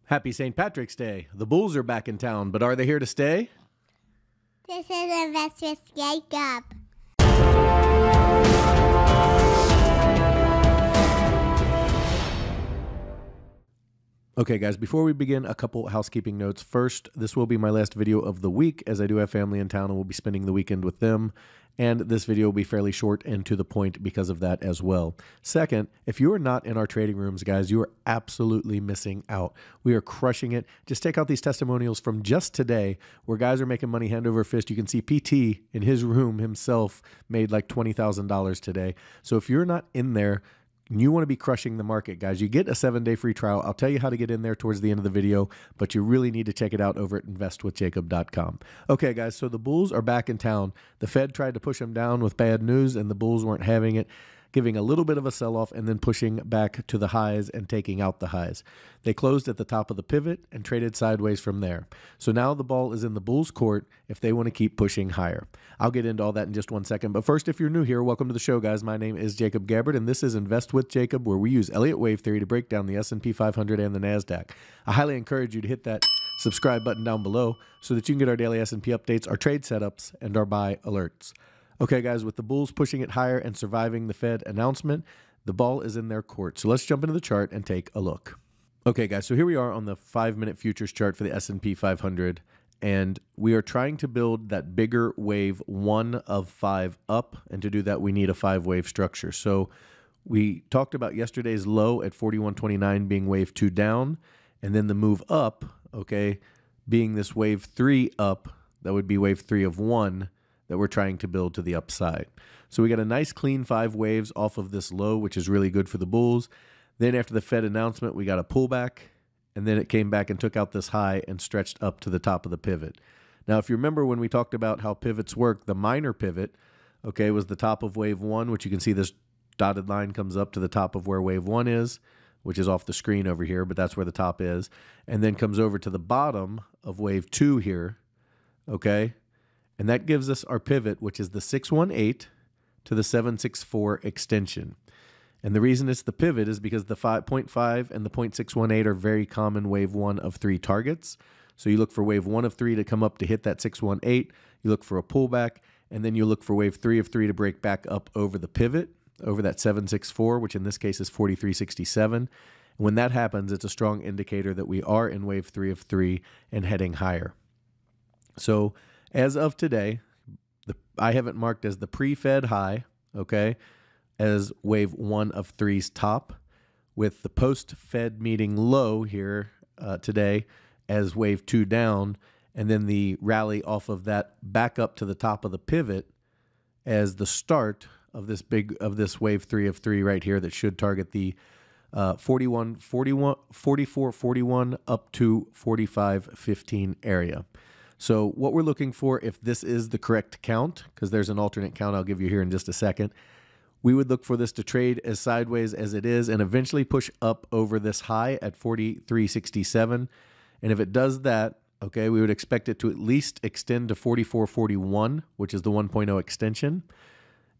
Happy St. Patrick's Day. The Bulls are back in town, but are they here to stay? This is Invest with Jacob. Okay, guys, before we begin, a couple housekeeping notes. First, this will be my last video of the week, as I do have family in town and we'll be spending the weekend with them. And this video will be fairly short and to the point because of that as well. Second, if you are not in our trading rooms, guys, you are absolutely missing out. We are crushing it. Just check out these testimonials from just today where guys are making money hand over fist. You can see PT in his room himself made like $20,000 today. So if you're not in there, you want to be crushing the market, guys, you get a 7-day free trial. I'll tell you how to get in there towards the end of the video, but you really need to check it out over at investwithjacob.com. Okay, guys, so the Bulls are back in town. The Fed tried to push them down with bad news, and the Bulls weren't having it, giving a little bit of a sell-off and then pushing back to the highs and taking out the highs. They closed at the top of the pivot and traded sideways from there. So now the ball is in the Bulls' court if they want to keep pushing higher. I'll get into all that in just one second. But first, if you're new here, welcome to the show, guys. My name is Jacob Gabbard, and this is Invest with Jacob, where we use Elliott Wave Theory to break down the SP 500 and the NASDAQ. I highly encourage you to hit that subscribe button down below so that you can get our daily S&P updates, our trade setups, and our buy alerts. Okay, guys, with the Bulls pushing it higher and surviving the Fed announcement, the ball is in their court. So let's jump into the chart and take a look. Okay, guys, so here we are on the 5-minute futures chart for the S&P 500, and we are trying to build that bigger wave 1 of 5 up, and to do that, we need a 5-wave structure. So we talked about yesterday's low at 41.29 being wave 2 down, and then the move up, okay, being this wave 3 up, that would be wave 3 of 1, that we're trying to build to the upside. So we got a nice clean 5 waves off of this low, which is really good for the Bulls. Then after the Fed announcement, we got a pullback, and then it came back and took out this high and stretched up to the top of the pivot. Now, if you remember when we talked about how pivots work, the minor pivot, okay, was the top of wave 1, which you can see this dotted line comes up to the top of where wave 1 is, which is off the screen over here, but that's where the top is, and then comes over to the bottom of wave 2 here, okay? And that gives us our pivot, which is the 618 to the 764 extension. And the reason it's the pivot is because the 5.5 and the 0.618 are very common wave 1 of 3 targets. So you look for wave 1 of 3 to come up to hit that 618. You look for a pullback, and then you look for wave 3 of 3 to break back up over the pivot, over that 764, which in this case is 43.67. And when that happens, it's a strong indicator that we are in wave 3 of 3 and heading higher. So as of today, I have it marked as the pre-Fed high, okay, as wave 1 of 3's top, with the post-Fed meeting low here today as wave 2 down, and then the rally off of that back up to the top of the pivot as the start of this wave 3 of 3 right here that should target the 44.41 up to 45.15 area. So what we're looking for, if this is the correct count, because there's an alternate count I'll give you here in just a second, we would look for this to trade as sideways as it is and eventually push up over this high at 43.67. And if it does that, okay, we would expect it to at least extend to 44.41, which is the 1.0 extension.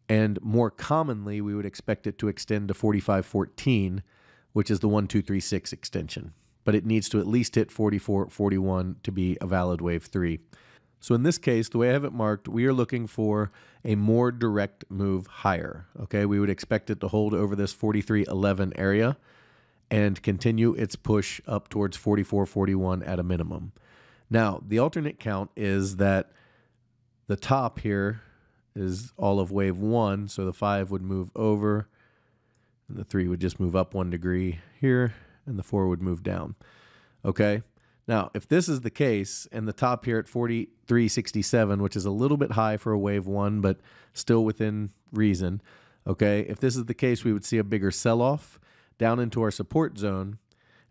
And more commonly, we would expect it to extend to 45.14, which is the 1236 extension. But it needs to at least hit 44.41 to be a valid wave 3. So in this case, the way I have it marked, we are looking for a more direct move higher. Okay, we would expect it to hold over this 43.11 area and continue its push up towards 44.41 at a minimum. Now, the alternate count is that the top here is all of wave 1, so the 5 would move over, and the 3 would just move up 1 degree here, and the 4 would move down. Okay? Now, if this is the case, and the top here at 43.67, which is a little bit high for a wave 1, but still within reason, okay? If this is the case, we would see a bigger sell-off down into our support zone,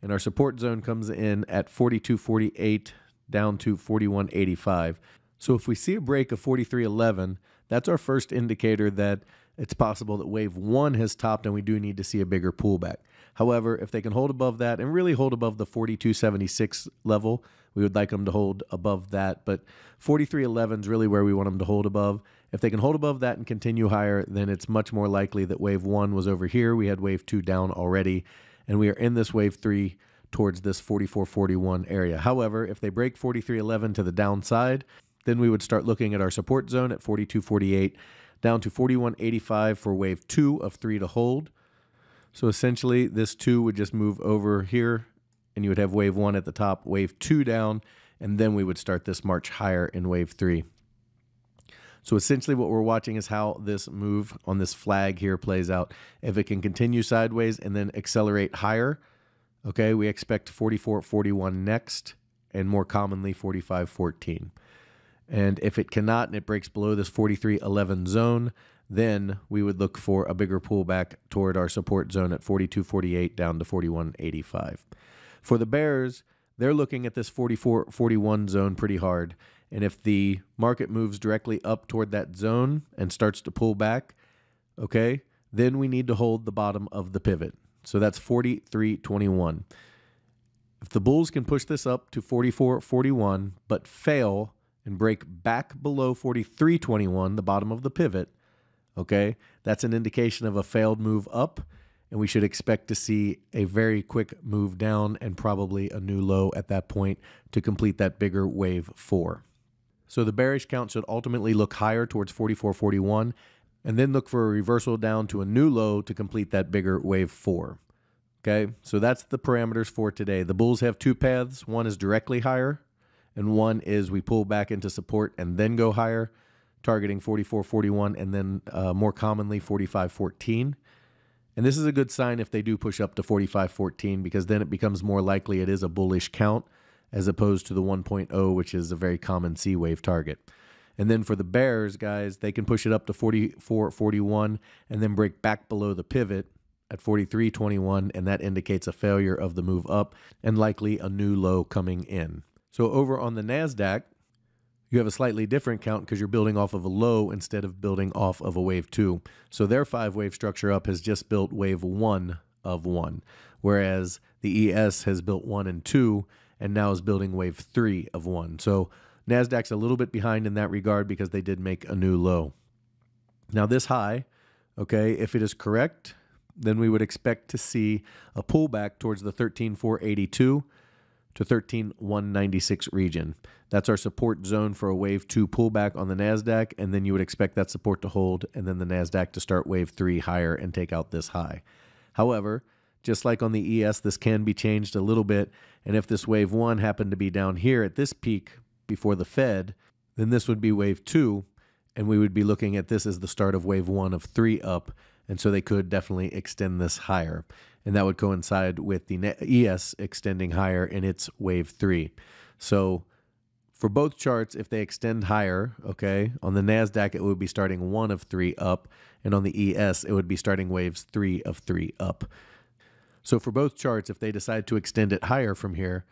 and our support zone comes in at 42.48 down to 41.85. So if we see a break of 43.11, that's our first indicator that it's possible that wave 1 has topped and we do need to see a bigger pullback. However, if they can hold above that and really hold above the 42.76 level, we would like them to hold above that. But 43.11 is really where we want them to hold above. If they can hold above that and continue higher, then it's much more likely that wave 1 was over here. We had wave 2 down already, and we are in this wave 3 towards this 44.41 area. However, if they break 43.11 to the downside, then we would start looking at our support zone at 42.48 down to 41.85 for wave 2 of 3 to hold. So essentially this 2 would just move over here and you would have wave 1 at the top, wave 2 down, and then we would start this march higher in wave 3. So essentially what we're watching is how this move on this flag here plays out. If it can continue sideways and then accelerate higher, okay, we expect 44.41 next, and more commonly 45.14. And if it cannot and it breaks below this 43.11 zone, then we would look for a bigger pullback toward our support zone at 42.48 down to 41.85. For the bears, they're looking at this 44.41 zone pretty hard. And if the market moves directly up toward that zone and starts to pull back, okay, then we need to hold the bottom of the pivot. So that's 43.21. If the bulls can push this up to 44.41 but fail and break back below 43.21, the bottom of the pivot, okay, that's an indication of a failed move up, and we should expect to see a very quick move down and probably a new low at that point to complete that bigger wave 4. So the bearish count should ultimately look higher towards 44.41 and then look for a reversal down to a new low to complete that bigger wave 4. Okay, so that's the parameters for today. The bulls have two paths. One is directly higher, and one is we pull back into support and then go higher, targeting 44.41 and then more commonly 45.14. And this is a good sign if they do push up to 45.14, because then it becomes more likely it is a bullish count as opposed to the 1.0, which is a very common C wave target. And then for the bears, guys, they can push it up to 44.41 and then break back below the pivot at 43.21, and that indicates a failure of the move up and likely a new low coming in. So over on the NASDAQ, you have a slightly different count because you're building off of a low instead of building off of a wave 2. So their 5-wave structure up has just built wave 1 of 1, whereas the ES has built 1 and 2 and now is building wave 3 of 1. So NASDAQ's a little bit behind in that regard because they did make a new low. Now this high, okay, if it is correct, then we would expect to see a pullback towards the 13,482 to 13,196 region. That's our support zone for a wave 2 pullback on the NASDAQ, and then you would expect that support to hold and then the NASDAQ to start wave 3 higher and take out this high. However, just like on the ES, this can be changed a little bit, and if this wave 1 happened to be down here at this peak before the Fed, then this would be wave 2, and we would be looking at this as the start of wave 1 of 3 up, and so they could definitely extend this higher. And that would coincide with the ES extending higher in its wave 3. So for both charts, if they extend higher, okay, on the NASDAQ, it would be starting 1 of 3 up, and on the ES, it would be starting waves 3 of 3 up. So for both charts, if they decide to extend it higher from here,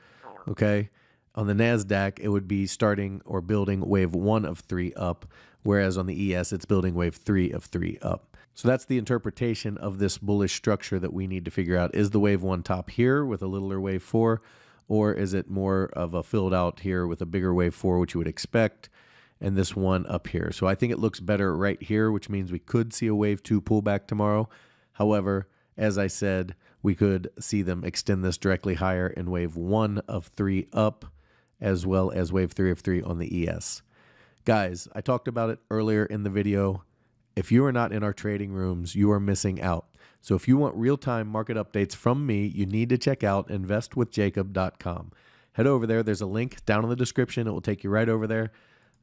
okay, on the NASDAQ, it would be starting or building wave 1 of 3 up, whereas on the ES, it's building wave 3 of 3 up. So that's the interpretation of this bullish structure that we need to figure out. Is the wave 1 top here with a littler wave 4, or is it more of a filled out here with a bigger wave 4, which you would expect, and this one up here? So I think it looks better right here, which means we could see a wave 2 pullback tomorrow. However, as I said, we could see them extend this directly higher in wave 1 of 3 up, as well as wave 3 of 3 on the ES. Guys, I talked about it earlier in the video. If you are not in our trading rooms, you are missing out. So if you want real-time market updates from me, you need to check out investwithjacob.com. Head over there. There's a link down in the description. It will take you right over there.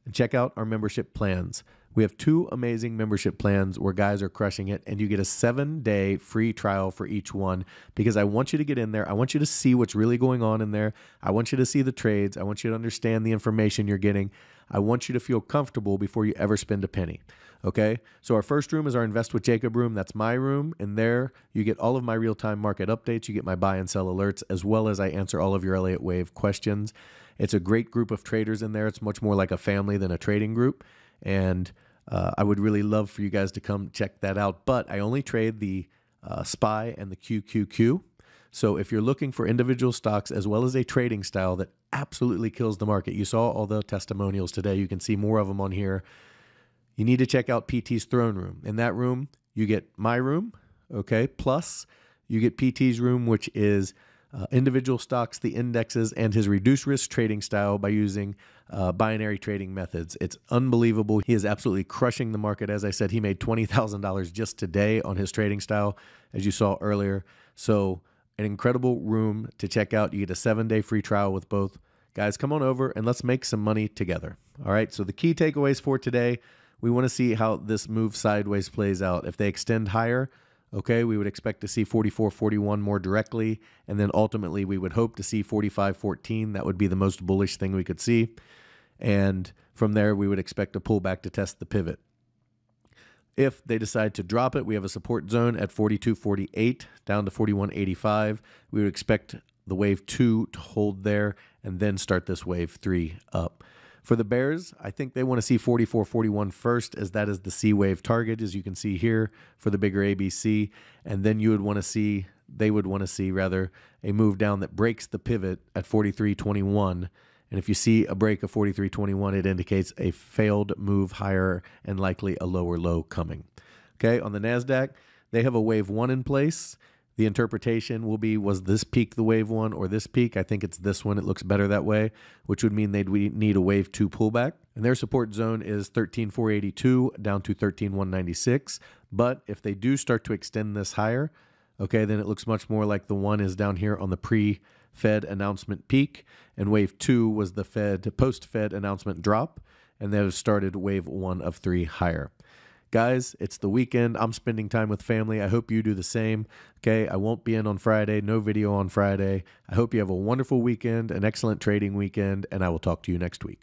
And check out our membership plans. We have 2 amazing membership plans where guys are crushing it, and you get a 7-day free trial for each one, because I want you to get in there. I want you to see what's really going on in there. I want you to see the trades. I want you to understand the information you're getting. I want you to feel comfortable before you ever spend a penny. Okay, so our first room is our Invest with Jacob room. That's my room, and there you get all of my real-time market updates. You get my buy and sell alerts, as well as I answer all of your Elliott Wave questions. It's a great group of traders in there. It's much more like a family than a trading group, and I would really love for you guys to come check that out. But I only trade the SPY and the QQQ. So if you're looking for individual stocks as well as a trading style that absolutely kills the market, you saw all the testimonials today. You can see more of them on here. You need to check out PT's Throne Room. In that room, you get my room, okay, plus you get PT's room, which is individual stocks, the indexes, and his reduced risk trading style by using binary trading methods. It's unbelievable. He is absolutely crushing the market. As I said, he made $20,000 just today on his trading style, as you saw earlier. So an incredible room to check out. You get a 7-day free trial with both. Guys, come on over and let's make some money together. All right, so the key takeaways for today, we want to see how this move sideways plays out. If they extend higher, okay, we would expect to see 44.41 more directly, and then ultimately we would hope to see 45.14. That would be the most bullish thing we could see. And from there, we would expect a pullback to test the pivot. If they decide to drop it, we have a support zone at 42.48 down to 41.85. We would expect the wave 2 to hold there and then start this wave 3 up. For the bears, I think they want to see 44.41 first, as that is the C wave target, as you can see here for the bigger ABC. And then you would want to see, they would want to see rather, a move down that breaks the pivot at 43.21. And if you see a break of 43.21, it indicates a failed move higher and likely a lower low coming. Okay, on the NASDAQ, they have a wave 1 in place. The interpretation will be, was this peak the wave 1 or this peak? I think it's this one. It looks better that way, which would mean they'd need a wave 2 pullback. And their support zone is 13.482 down to 13.196. But if they do start to extend this higher, okay, then it looks much more like the one is down here on the pre-Fed announcement peak. And wave 2 was the post-Fed announcement drop. And that has started wave 1 of 3 higher. Guys, it's the weekend. I'm spending time with family. I hope you do the same. Okay, I won't be in on Friday. No video on Friday. I hope you have a wonderful weekend, an excellent trading weekend, and I will talk to you next week.